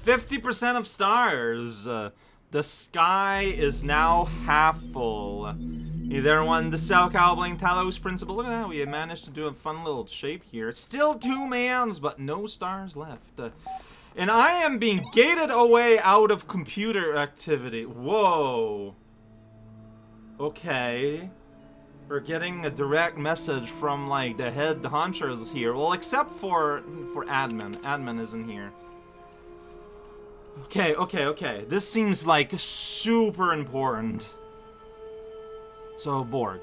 50% of stars. The sky is now half full. Either one, the Sao Cowbling Talos principle. Look at that, we managed to do a fun little shape here. Still 2 mans, but no stars left. And I am being gated away out of computer activity. Whoa. Okay. We're getting a direct message from, like, the head honchos here. Well, except for admin. Admin isn't here. Okay. This seems, like, super important. So, Borg.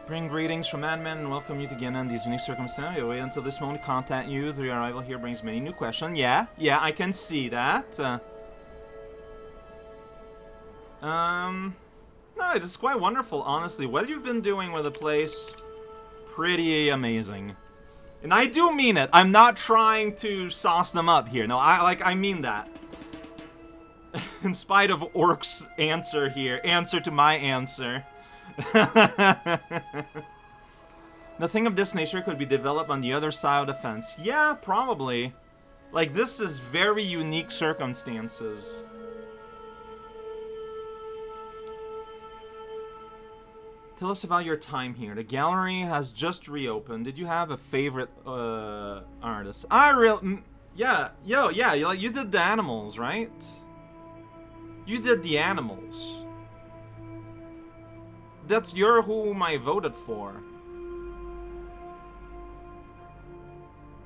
Bring greetings from admin and welcome you to Gehenna in these unique circumstances. Wait until this moment to contact you. The arrival here brings many new questions. Yeah, I can see that. No, it's quite wonderful, honestly. What you've been doing with the place, pretty amazing. And I do mean it. I'm not trying to sauce them up here. No, I mean that. In spite of Orc's answer here, answer to my answer. Nothing of this nature could be developed on the other side of the fence. Yeah, probably. Like, this is very unique circumstances. Tell us about your time here. The gallery has just reopened. Did you have a favorite artist? Yeah, like you did the animals, right? You did the animals. You're whom I voted for.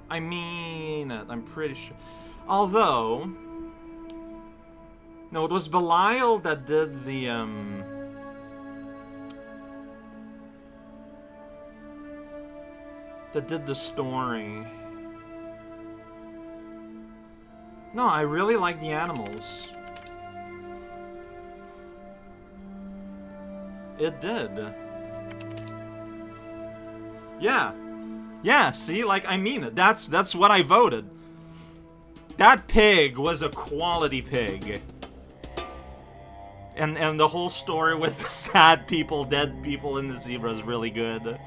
I mean it, I'm pretty sure. Although, no, it was Belial that did the, that did the story. No, I really like the animals. It did. Yeah, see, like, I mean it. That's what I voted. That pig was a quality pig. And the whole story with the sad people, dead people, and the zebra is really good.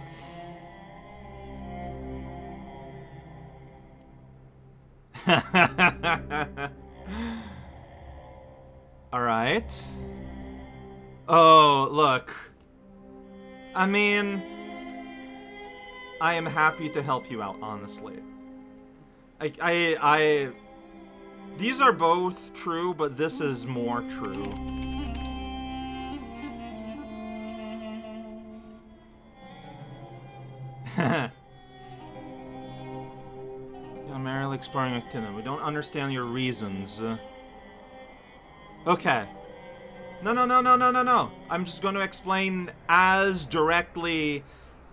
Alright. Oh, look. I mean, I am happy to help you out, honestly. These are both true, but this is more true. You're merely exploring activity. We don't understand your reasons. Okay. No. I'm just going to explain as directly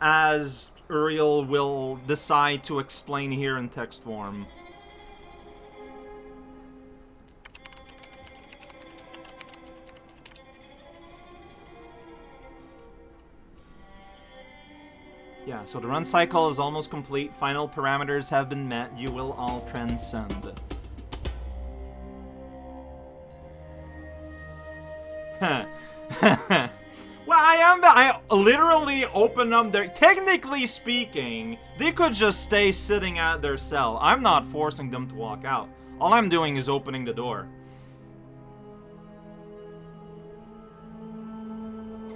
as Uriel will decide to explain here in text form. Yeah, so the run cycle is almost complete. Final parameters have been met. You will all transcend. Well, I literally open up their... Technically speaking, they could just stay sitting at their cell. I'm not forcing them to walk out. All I'm doing is opening the door.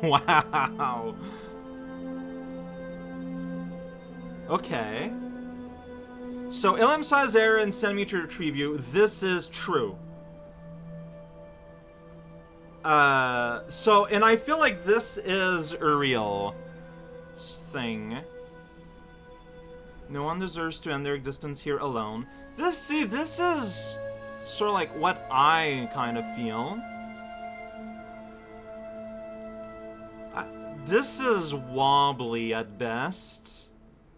Wow. Okay. So, Ilm size error and centimeter retrieve you. This is true. And I feel like this is Uriel's thing. No one deserves to end their existence here alone. This is sort of like what I kind of feel. This is wobbly at best.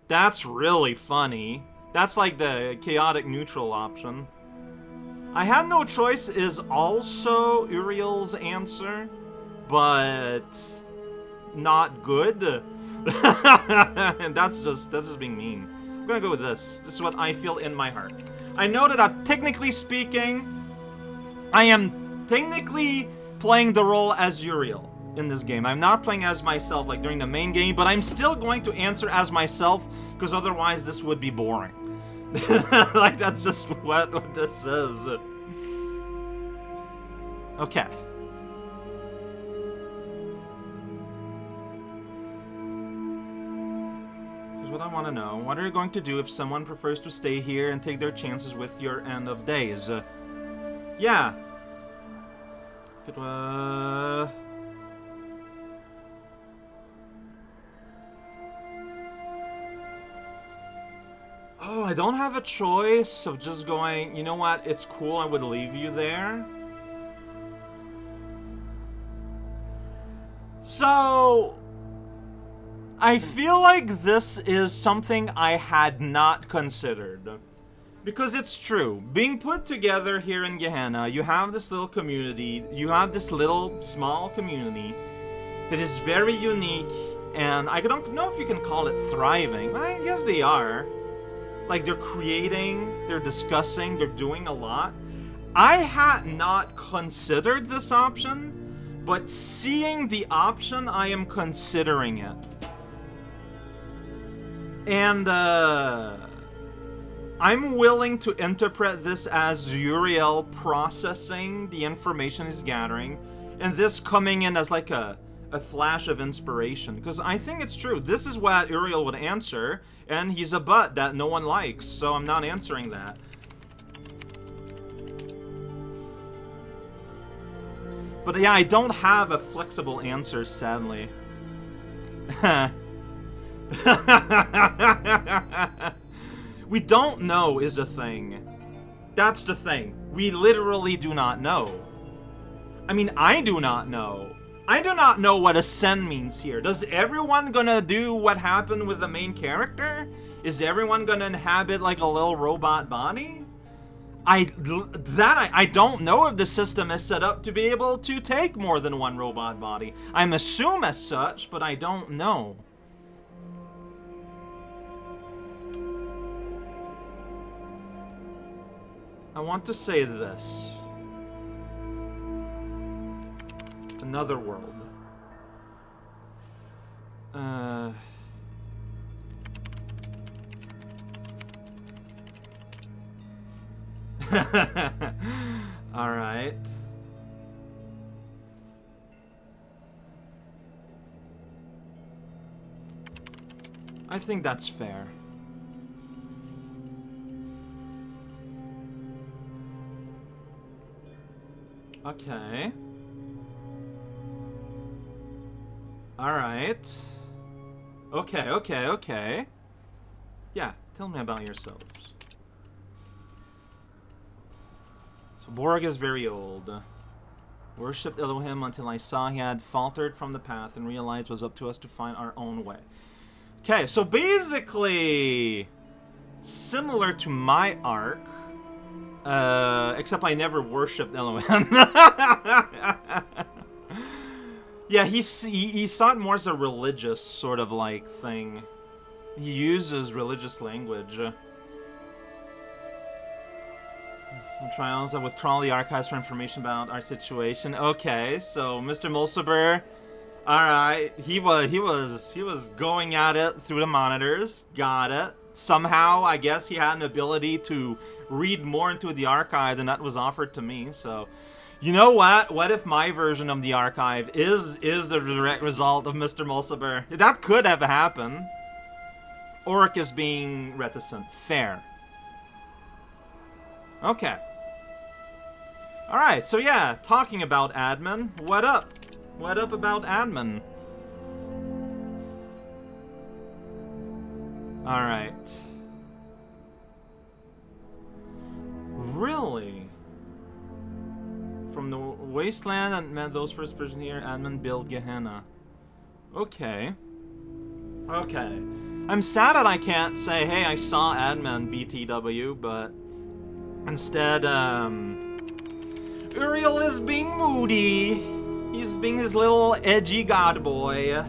That's really funny. That's like the chaotic neutral option. I had no choice is also Uriel's answer, but not good. And that's just being mean. I'm gonna go with this. This is what I feel in my heart. I know that technically speaking, I am technically playing the role as Uriel in this game. I'm not playing as myself like during the main game, but I'm still going to answer as myself because otherwise this would be boring. Like, that's just what this is. Okay. Here's what I want to know. What are you going to do if someone prefers to stay here and take their chances with your end of days? Yeah. If it were... Oh, I don't have a choice of just going, you know what, it's cool, I would leave you there. So, I feel like this is something I had not considered. Because it's true, being put together here in Gehenna, you have this little community, you have this little small community that is very unique, and I don't know if you can call it thriving. I guess they are. Like, they're creating, they're discussing, they're doing a lot. I had not considered this option, but seeing the option, I am considering it. And, I'm willing to interpret this as Uriel processing the information he's gathering, and this coming in as like a flash of inspiration. Because I think it's true. This is what Uriel would answer, and he's a butt that no one likes, so I'm not answering that. But yeah, I don't have a flexible answer, sadly. We don't know is a thing. That's the thing. We literally do not know. I mean, I do not know. I do not know what ascend means here. Does everyone gonna do what happened with the main character? Is everyone gonna inhabit like a little robot body? I don't know if the system is set up to be able to take more than one robot body. I'm assume as such, but I don't know. I want to say this. Another world. Alright. I think that's fair. Okay. Alright. Okay. Yeah, tell me about yourselves. So Borg is very old. Worshipped Elohim until I saw he had faltered from the path and realized it was up to us to find our own way. Okay, so basically similar to my arc, except I never worshipped Elohim. Yeah, he saw it more as a religious sort of like thing. He uses religious language. Some trials. I withdraw the archives for information about our situation. Okay, so Mr. Mulciber, all right, he was going at it through the monitors. Got it. Somehow, I guess he had an ability to read more into the archive than that was offered to me. So, you know what? What if my version of the archive is the direct result of Mr. Mulciber? That could have happened. Orc is being reticent. Fair. Okay. Alright, so yeah, talking about admin. What up? What up about admin? Alright. Really? From the wasteland and met those first person here, admin build Gehenna. Okay. Okay. I'm sad that I can't say, hey, I saw admin BTW, but instead, Uriel is being moody. He's being his little edgy god boy.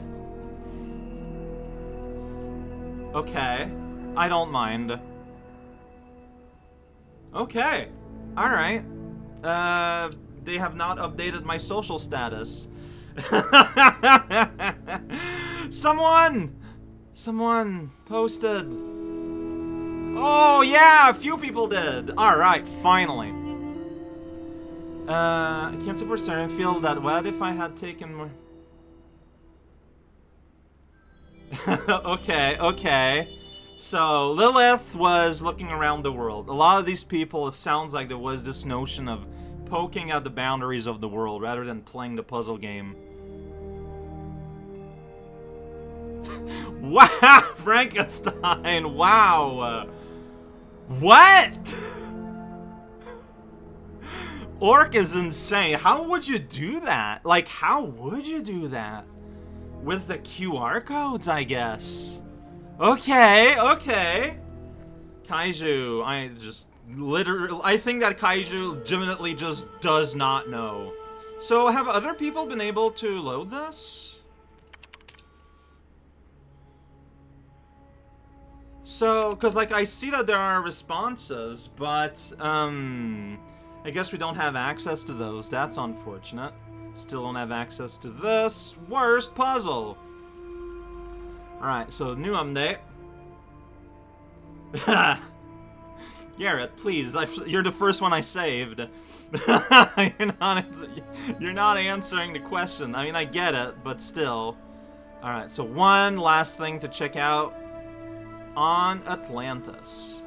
Okay. I don't mind. Okay. Alright. They have not updated my social status. Someone posted. Oh, yeah, a few people did. Alright, finally. I can't say for certain. I feel that what if I had taken more... okay. So, Lilith was looking around the world. A lot of these people, it sounds like there was this notion of poking at the boundaries of the world rather than playing the puzzle game. Wow, Frankenstein, wow. What? Orc is insane. How would you do that? Like, how would you do that? With the QR codes, I guess. Okay. Kaiju, I think that Kaiju legitimately just does not know. So, have other people been able to load this? So, because, like, I see that there are responses, but, I guess we don't have access to those. That's unfortunate. Still don't have access to this worst puzzle. Alright, so new update. Garrett, please, you're the first one I saved. You're not answering the question. I mean, I get it, but still. Alright, so one last thing to check out on Atlantis.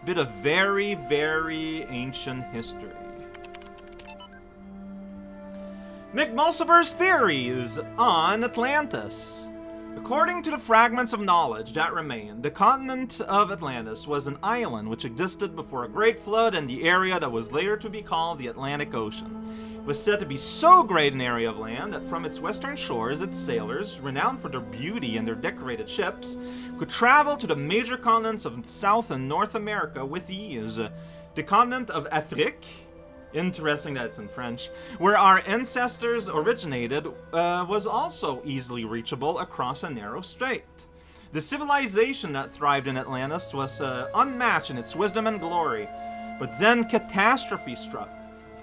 Bit of very, very ancient history. McMulciber's theories on Atlantis. According to the fragments of knowledge that remain, the continent of Atlantis was an island which existed before a great flood in the area that was later to be called the Atlantic Ocean. It was said to be so great an area of land that from its western shores, its sailors, renowned for their beauty and their decorated ships, could travel to the major continents of South and North America with ease. The continent of Afrique, interesting that it's in French, where our ancestors originated, was also easily reachable across a narrow strait. The civilization that thrived in Atlantis was unmatched in its wisdom and glory, but then catastrophe struck.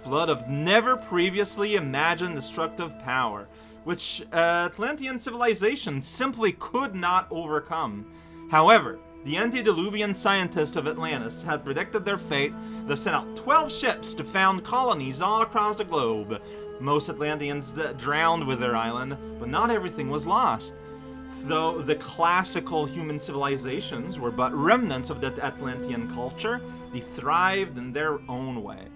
Flood of never previously imagined destructive power, which Atlantean civilization simply could not overcome. However, the antediluvian scientists of Atlantis had predicted their fate. They sent out 12 ships to found colonies all across the globe. Most Atlanteans drowned with their island, but not everything was lost. Though the classical human civilizations were but remnants of that Atlantean culture, they thrived in their own way.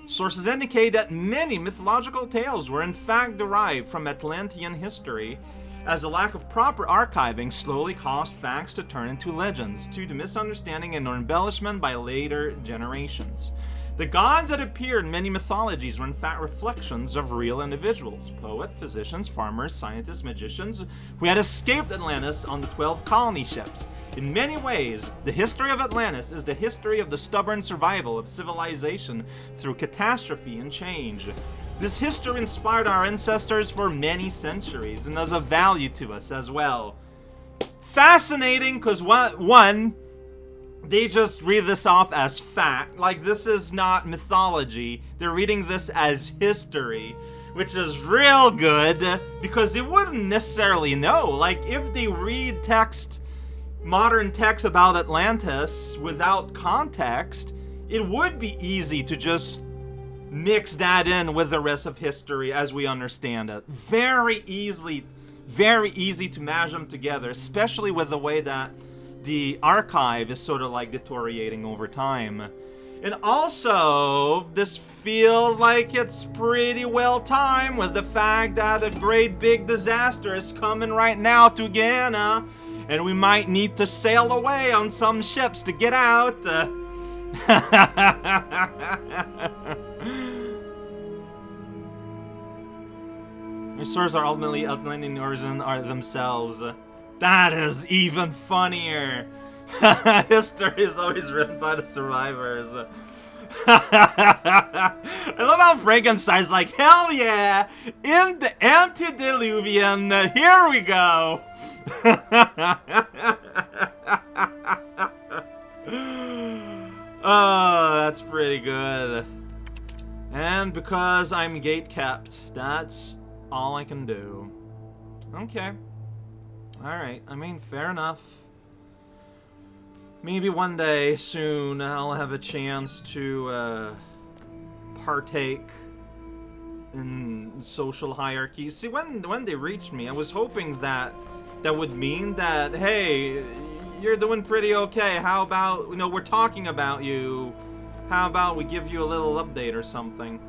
Sources indicate that many mythological tales were in fact derived from Atlantean history, as a lack of proper archiving slowly caused facts to turn into legends, due to misunderstanding and embellishment by later generations. The gods that appear in many mythologies were in fact reflections of real individuals, poets, physicians, farmers, scientists, magicians, who had escaped Atlantis on the 12 colony ships. In many ways, the history of Atlantis is the history of the stubborn survival of civilization through catastrophe and change. This history inspired our ancestors for many centuries and is of value to us as well. Fascinating, because one, they just read this off as fact. Like, this is not mythology. They're reading this as history, which is real good, because they wouldn't necessarily know. Like, if they read modern text about Atlantis without context, it would be easy to just mix that in with the rest of history as we understand it. Very easy to mash them together, especially with the way that the archive is sort of like deteriorating over time. And also, this feels like it's pretty well timed with the fact that a great big disaster is coming right now to Gehenna, and we might need to sail away on some ships to get out. Your sources are ultimately Atlantean origin are themselves. That is even funnier. History is always written by the survivors. I love how Frankenstein's like, hell yeah! In the antediluvian, here we go! Oh, that's pretty good. And because I'm gate-kept, that's all I can do. Okay. Alright, I mean, fair enough. Maybe one day soon I'll have a chance to partake in social hierarchies. See, when they reached me, I was hoping that that would mean that, hey, you're doing pretty okay. How about, you know, we're talking about you. How about we give you a little update or something?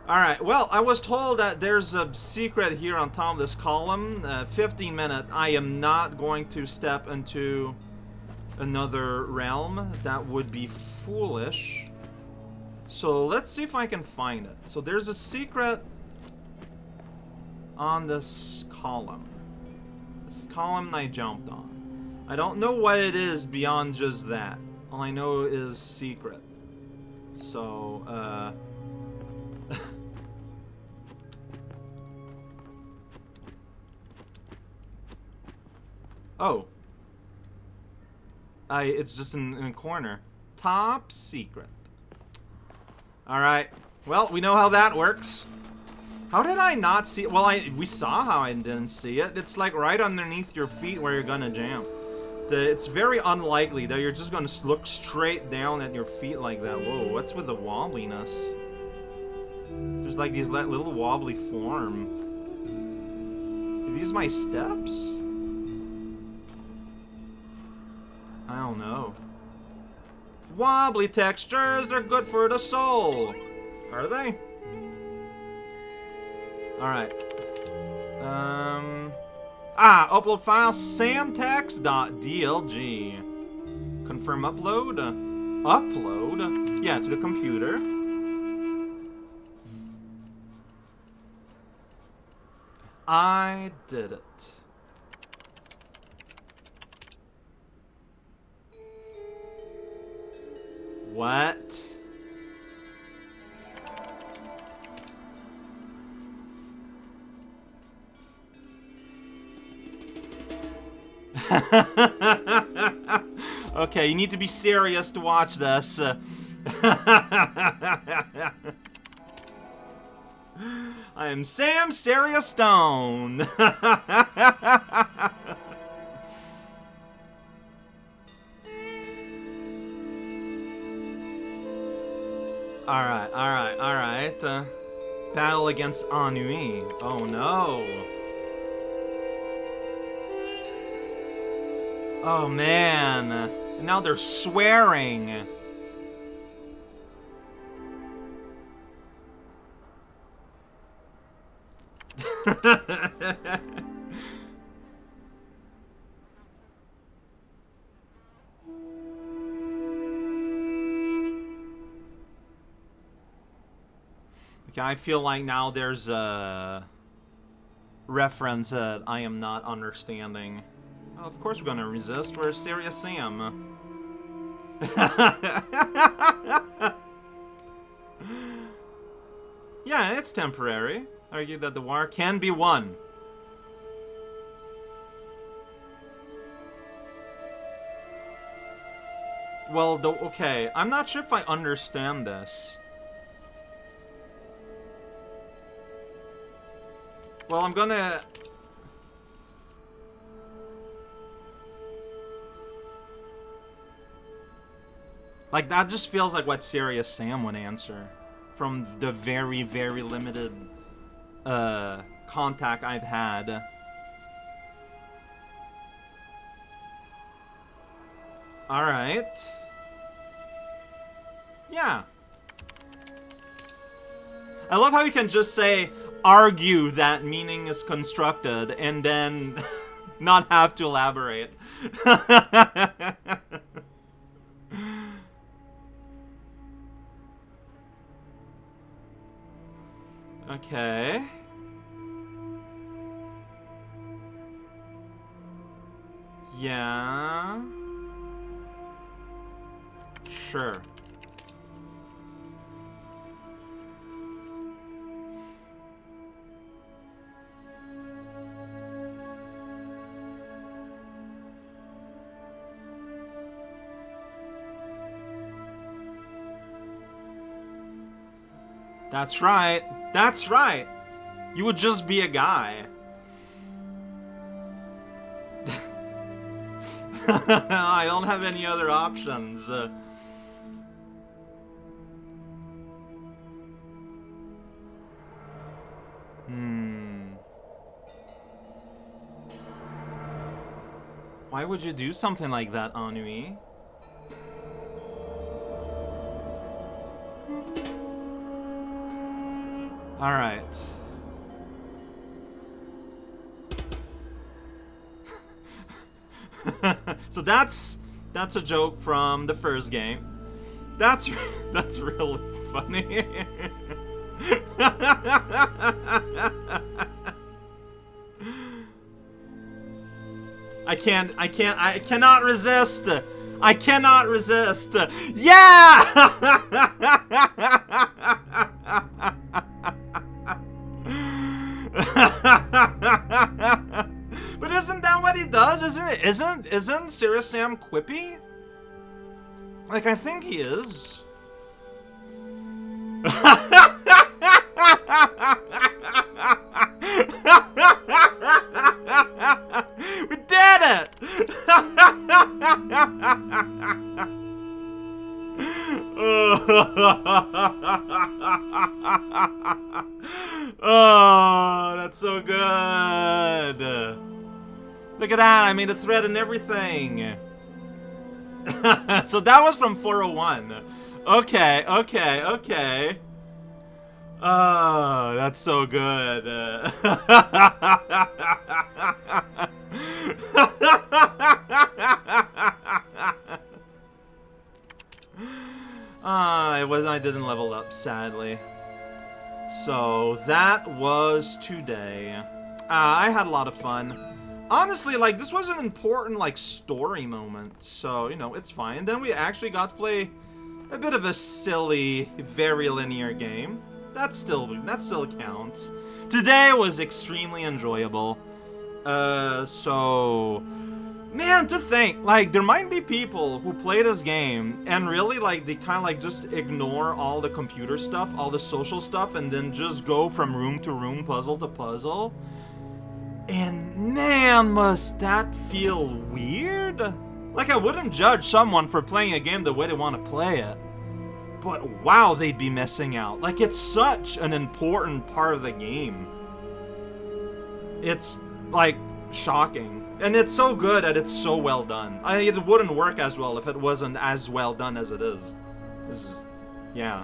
Alright, well, I was told that there's a secret here on top of this column. 15 minutes. I am not going to step into another realm. That would be foolish. So let's see if I can find it. So there's a secret on this column. This column I jumped on. I don't know what it is beyond just that. All I know is secret. So, oh. It's just in a corner. Top secret. Alright. Well, we know how that works. How did I not see it? Well, we saw how I didn't see it. It's like right underneath your feet where you're gonna jam. It's very unlikely that you're just gonna look straight down at your feet like that. Whoa, what's with the wobbliness? There's like these little wobbly form. Are these my steps? I don't know. Wobbly textures, they're good for the soul. Are they? Alright. Upload file samtext.dlg. Confirm upload. Upload? Yeah, to the computer. I did it. What? Okay, you need to be serious to watch this. I am Sam Serious Stone. Alright. Battle against ennui. Oh no. Oh man. And now they're swearing. Okay, I feel like now there's a reference that I am not understanding. Oh, of course we're gonna resist. We're Serious Sam. Yeah, it's temporary. Argue that the war can be won. Well, okay, I'm not sure if I understand this. Well, I'm gonna... Like, that just feels like what Serious Sam would answer. From the very, very limited, contact I've had. Alright. Yeah. I love how you can just say, argue that meaning is constructed, and then not have to elaborate. Okay. Yeah. Sure. That's right. That's right. You would just be a guy. I don't have any other options. Why would you do something like that, Ennui? Alright. So that's a joke from the first game. That's really funny. I cannot resist. I cannot resist. Yeah! But isn't that what he does? Isn't Serious Sam quippy? Like, I think he is. We did it! Oh, that's so good. Look at that, I made a thread and everything. So that was from 401. Okay. Oh, that's so good. I didn't level up, sadly. So that was today. I had a lot of fun. Honestly, like, this was an important, like, story moment. So, you know, it's fine. Then we actually got to play a bit of a silly, very linear game. That still counts. Today was extremely enjoyable. So, man, to think, like, there might be people who play this game and really, like, they kind of, like, just ignore all the computer stuff, all the social stuff, and then just go from room to room, puzzle to puzzle. And man, must that feel weird? Like, I wouldn't judge someone for playing a game the way they want to play it. But wow, they'd be missing out. Like, it's such an important part of the game. It's, like, shocking. And it's so good that it's so well done. It wouldn't work as well if it wasn't as well done as it is. This is, yeah.